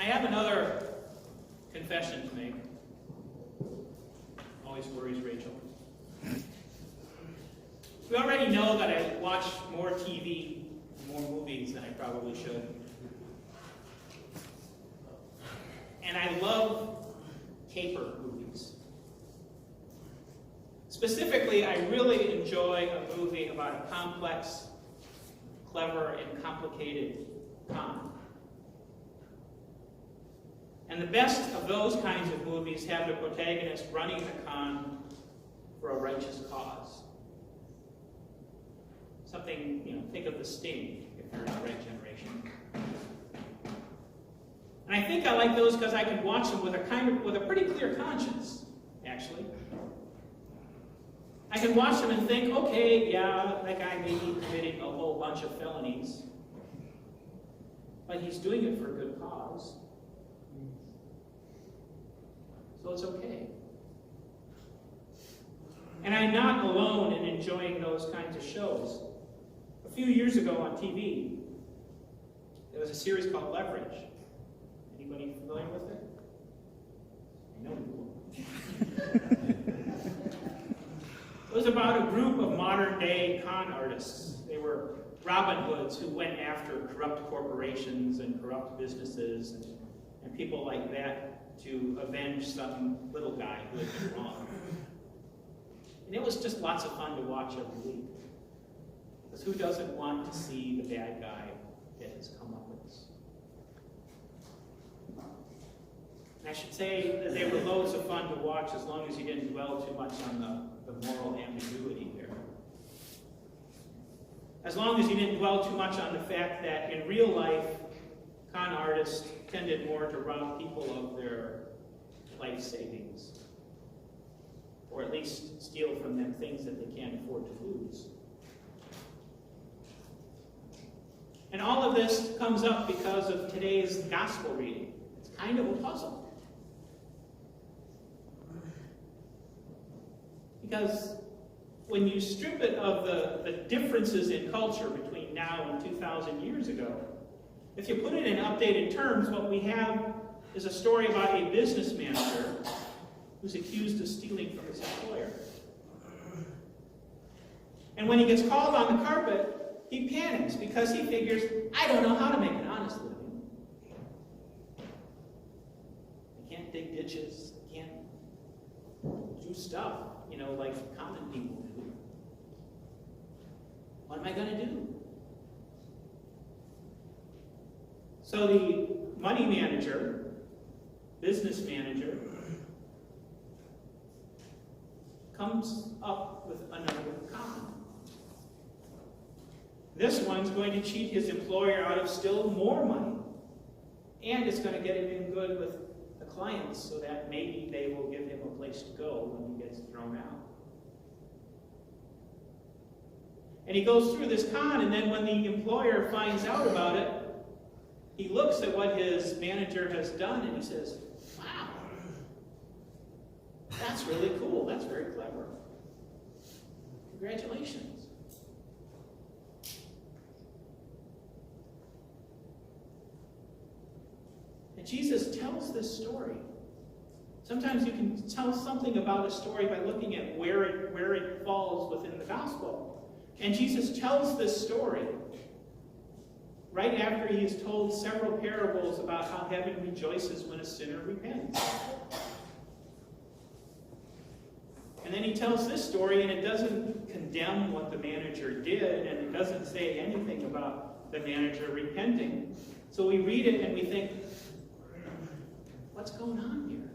have another confession to make. Always worries Rachel. We already know that I watch more TV, more movies than I probably should. And I love caper movies. Specifically, I really enjoy a movie about a complex, clever, and complicated con. And the best of those kinds of movies have the protagonist running the con for a righteous cause. Something, think of The Sting, if you're in the right generation. And I think I like those because I can watch them with a pretty clear conscience, actually. I can watch them and think, okay, yeah, that guy may be committing a whole bunch of felonies, but he's doing it for a good cause. So it's okay. And I'm not alone in enjoying those kinds of shows. A few years ago on TV, there was a series called Leverage. Anybody familiar with it? I know you will. It was about a group of modern-day con artists. They were Robin Hoods who went after corrupt corporations and corrupt businesses and people like that to avenge some little guy who had been wrong. And it was just lots of fun to watch every week. Because who doesn't want to see the bad guy get his comeuppance? And I should say that they were loads of fun to watch as long as you didn't dwell too much on the moral ambiguity there. As long as you didn't dwell too much on the fact that in real life, con artists tended more to rob people of their life savings, or at least steal from them things that they can't afford to lose. And all of this comes up because of today's gospel reading. It's kind of a puzzle. Because when you strip it of the differences in culture between now and 2,000 years ago, if you put it in updated terms, what we have is a story about a business manager who's accused of stealing from his employer. And when he gets called on the carpet, he panics because he figures, I don't know how to make an honest living. I can't dig ditches, I can't do stuff, like common people do. What am I going to do? So the money manager, business manager, comes up with another con. This one's going to cheat his employer out of still more money. And it's going to get him in good with the clients so that maybe they will give him a place to go when he gets thrown out. And he goes through this con, and then when the employer finds out about it, he looks at what his manager has done and he says, wow, that's really cool, that's very clever. Congratulations. And Jesus tells this story. Sometimes you can tell something about a story by looking at where it falls within the gospel. And Jesus tells this story right after he has told several parables about how heaven rejoices when a sinner repents. And then he tells this story, and it doesn't condemn what the manager did, and it doesn't say anything about the manager repenting. So we read it and we think, what's going on here?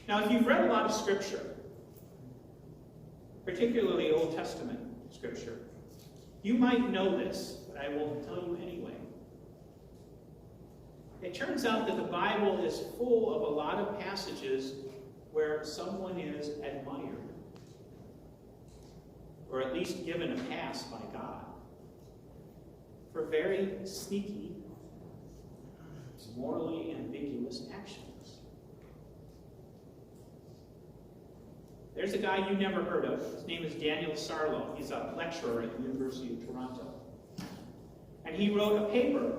Now, if you've read a lot of Scripture, particularly Old Testament Scripture, you might know this, but I will tell you anyway. It turns out that the Bible is full of a lot of passages where someone is admired, or at least given a pass by God, for very sneaky, morally ambiguous actions. There's a guy you never heard of. His name is Daniel Sarlo. He's a lecturer at the University of Toronto. And he wrote a paper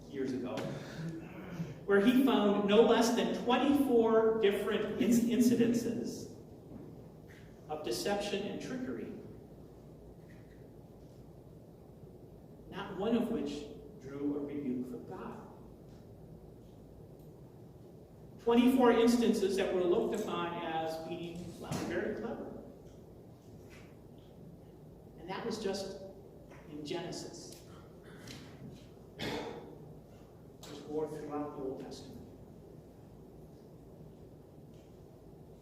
years ago where he found no less than 24 different incidences of deception and trickery, not one of which drew a rebuke from God. 24 instances that were looked upon as being, well, very clever. And that was just in Genesis. There's more throughout the Old Testament.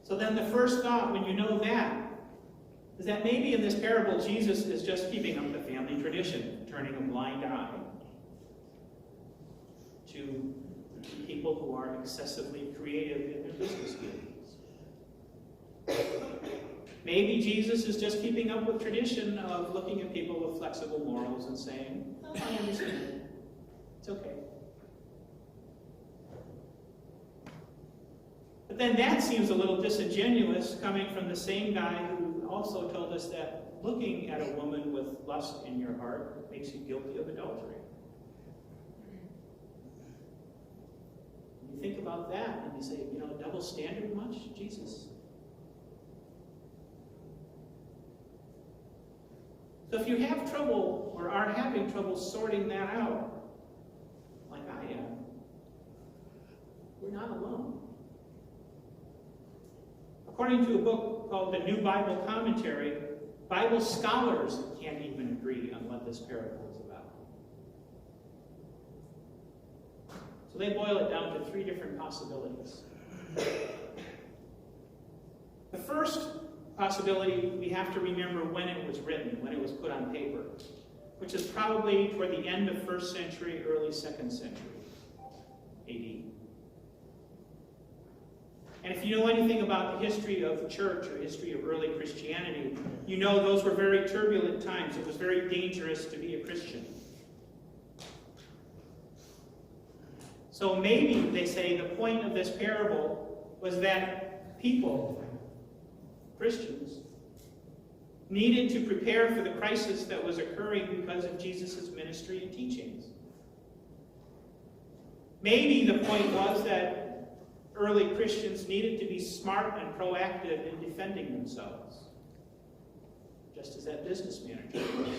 So then the first thought when you know that is that maybe in this parable Jesus is just keeping up the family tradition, turning a blind eye to people who are excessively creative in their business dealings. Maybe Jesus is just keeping up with tradition of looking at people with flexible morals and saying, oh, I understand. It's okay. But then that seems a little disingenuous coming from the same guy who also told us that looking at a woman with lust in your heart makes you guilty of adultery. You think about that and you say, double standard much, Jesus? So if you have trouble or are having trouble sorting that out, like I am, we're not alone. According to a book called the New Bible Commentary, Bible scholars can't even agree on what this parable is about. So they boil it down to 3 different possibilities. The first possibility, we have to remember when it was written, when it was put on paper, which is probably toward the end of 1st century, early 2nd century AD. And if you know anything about the history of the church or history of early Christianity, you know those were very turbulent times. It was very dangerous to be a Christian. So maybe, they say, the point of this parable was that people, Christians, needed to prepare for the crisis that was occurring because of Jesus' ministry and teachings. Maybe the point was that early Christians needed to be smart and proactive in defending themselves, just as that business manager was.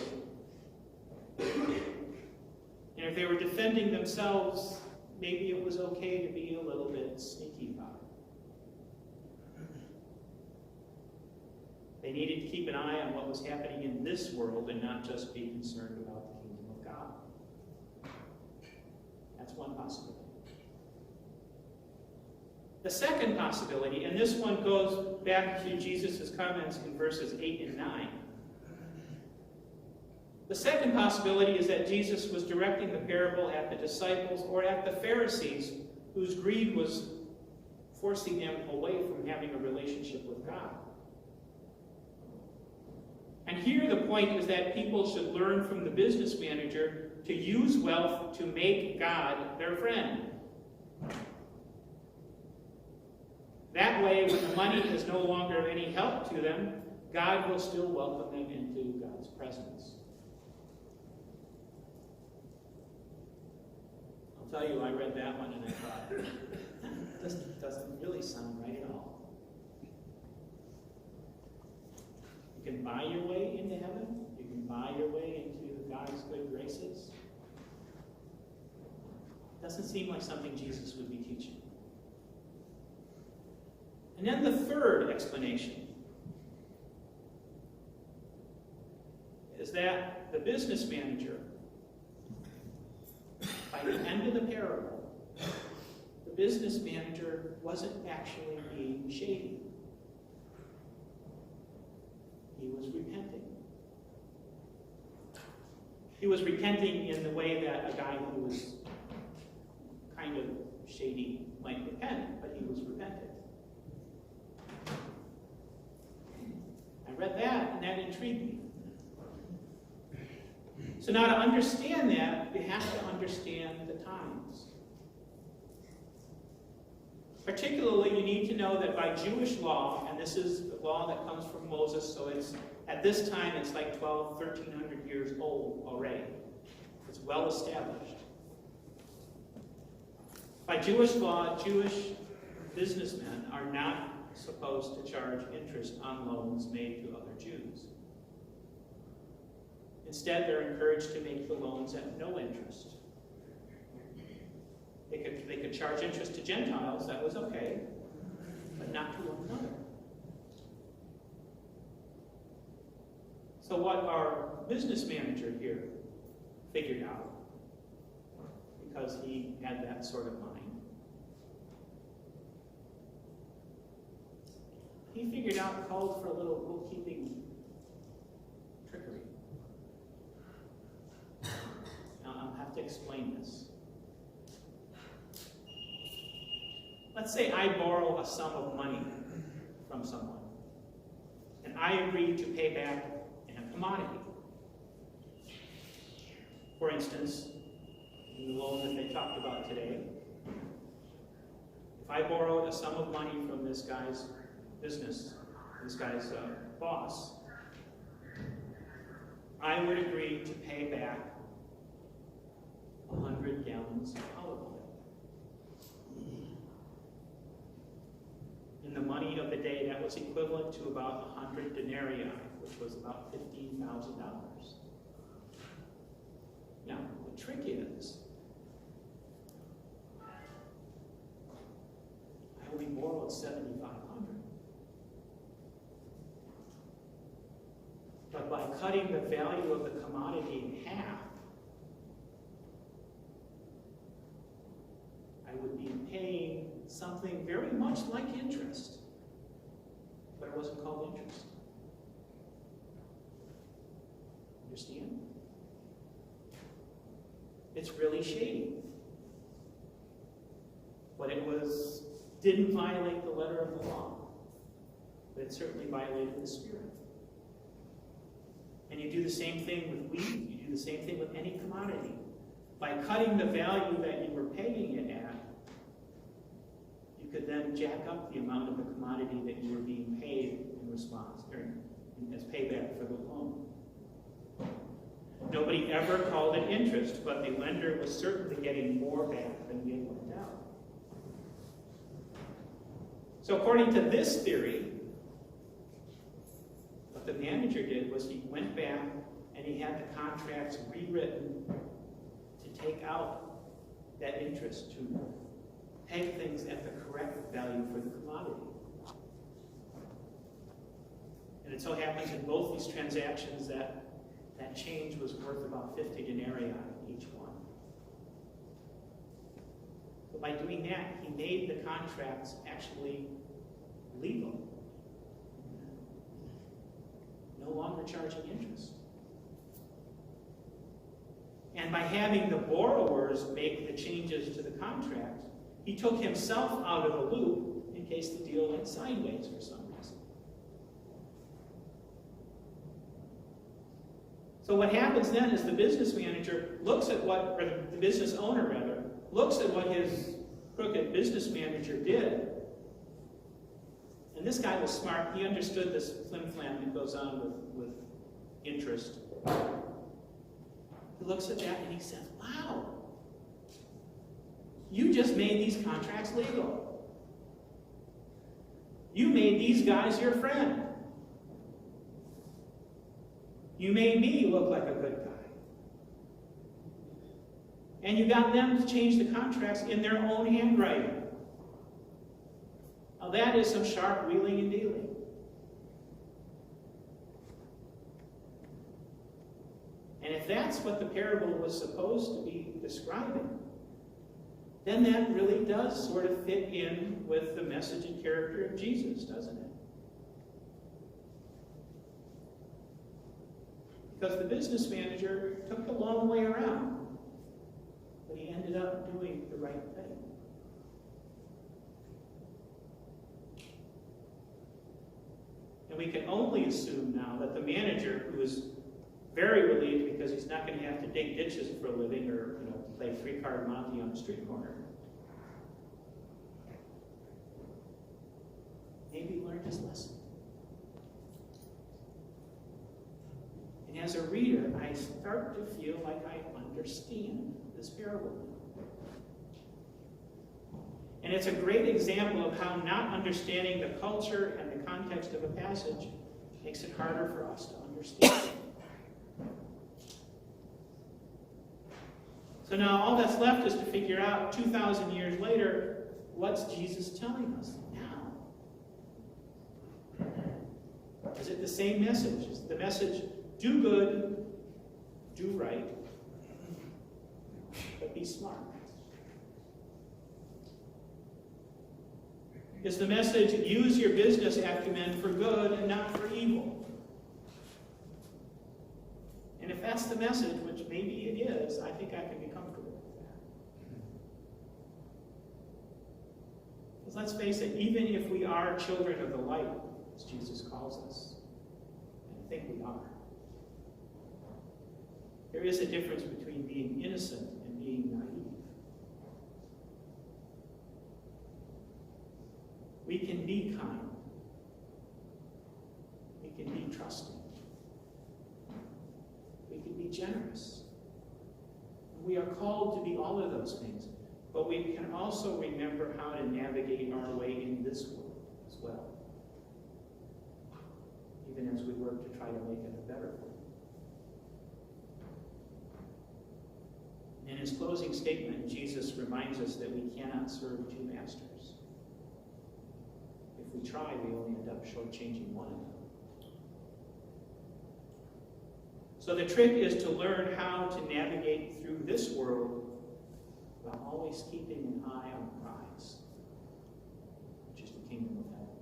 And if they were defending themselves, maybe it was okay to be a little bit sneaky about it. They needed to keep an eye on what was happening in this world and not just be concerned about the kingdom of God. That's one possibility. The second possibility, and this one goes back to Jesus' comments in verses 8 and 9. The second possibility is that Jesus was directing the parable at the disciples or at the Pharisees, whose greed was forcing them away from having a relationship with God. And here the point is that people should learn from the business manager to use wealth to make God their friend. That way, when the money is no longer of any help to them, God will still welcome them into God's presence. I'll tell you, I read that one and I thought, this doesn't really sound right at all. You can buy your way into heaven. You can buy your way into God's good graces. Doesn't seem like something Jesus would be teaching. And then the third explanation is that the business manager, by the end of the parable, the business manager wasn't actually being shady. He was repenting. He was repenting in the way that a guy who was kind of shady might repent, but he was repentant. I read that, and that intrigued me. So now to understand that, you have to understand the times. Particularly, you need to know that by Jewish law, and this is the law that comes from Moses, so it's at this time it's like 1,300 years old already. It's well established. By Jewish law, Jewish businessmen are not supposed to charge interest on loans made to other Jews. Instead, they're encouraged to make the loans at no interest. They could charge interest to Gentiles, that was okay, but not to one another. So what our business manager here figured out, because he had that sort of mind, he figured out called for a little bookkeeping trickery. Now I'll have to explain this. Let's say I borrow a sum of money from someone, and I agree to pay back in a commodity. For instance, in the loan that they talked about today, if I borrowed a sum of money from this guy's business, this guy's boss, I would agree to pay back 100 gallons of olive oil. In the money of the day, that was equivalent to about 100 denarii, which was about $15,000. Now, the trick is, I only borrowed $7,500. But by cutting the value of the commodity in half, I would be paying something very much like interest, but it wasn't called interest. Understand? It's really shady. But it didn't violate the letter of the law, but it certainly violated the spirit. And you do the same thing with wheat, you do the same thing with any commodity. By cutting the value that you were paying it at, you could then jack up the amount of the commodity that you were being paid in response, or as payback for the loan. Nobody ever called it interest, but the lender was certainly getting more back than he had lent out. So according to this theory, what the manager did was he went back and he had the contracts rewritten to take out that interest, to peg things at the correct value for the commodity. And it so happens in both these transactions that change was worth about 50 denarii each one. But by doing that, he made the contracts actually legal. No longer charging interest. And by having the borrowers make the changes to the contract, he took himself out of the loop in case the deal went sideways for some reason. So what happens then is the business manager looks at what, or the business owner rather, looks at what his crooked business manager did. And this guy was smart. He understood this flim-flam that goes on with interest. He looks at that and he says, wow, you just made these contracts legal. You made these guys your friend. You made me look like a good guy. And you got them to change the contracts in their own handwriting. Now that is some sharp wheeling and dealing. And if that's what the parable was supposed to be describing, then that really does sort of fit in with the message and character of Jesus, doesn't it? Because the business manager took the long way around, but he ended up doing the right thing. And we can only assume now that the manager, who is very relieved because he's not going to have to dig ditches for a living or play three-card Monte on the street corner, maybe learned his lesson. And as a reader, I start to feel like I understand this parable. And it's a great example of how not understanding the culture and the context of a passage makes it harder for us to understand. So now all that's left is to figure out, 2,000 years later, what's Jesus telling us now? Is it the same message? Is the message, do good, do right, but be smart? Is the message, use your business acumen for good and not for evil? And if that's the message, which maybe it is, I think I can be comfortable with that. Because let's face it, even if we are children of the light, as Jesus calls us, and I think we are, there is a difference between being innocent and being naive. We can be kind. We can be trusting. We can be generous. We are called to be all of those things. But we can also remember how to navigate our way in this world as well. Even as we work to try to make it a better world. In his closing statement, Jesus reminds us that we cannot serve two masters. If we try, we only end up shortchanging one another. So the trick is to learn how to navigate through this world while always keeping an eye on the prize, which is the kingdom of heaven.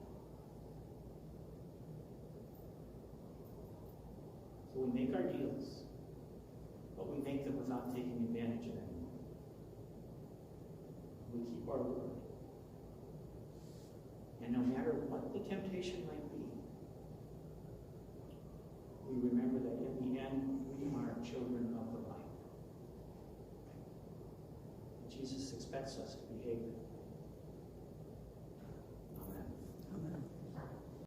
So we make our deals, but we make them without taking advantage of anyone. We keep our word. And no matter what the temptation might be, we remember that in the end, we are children of the light. Jesus expects us to behave that way.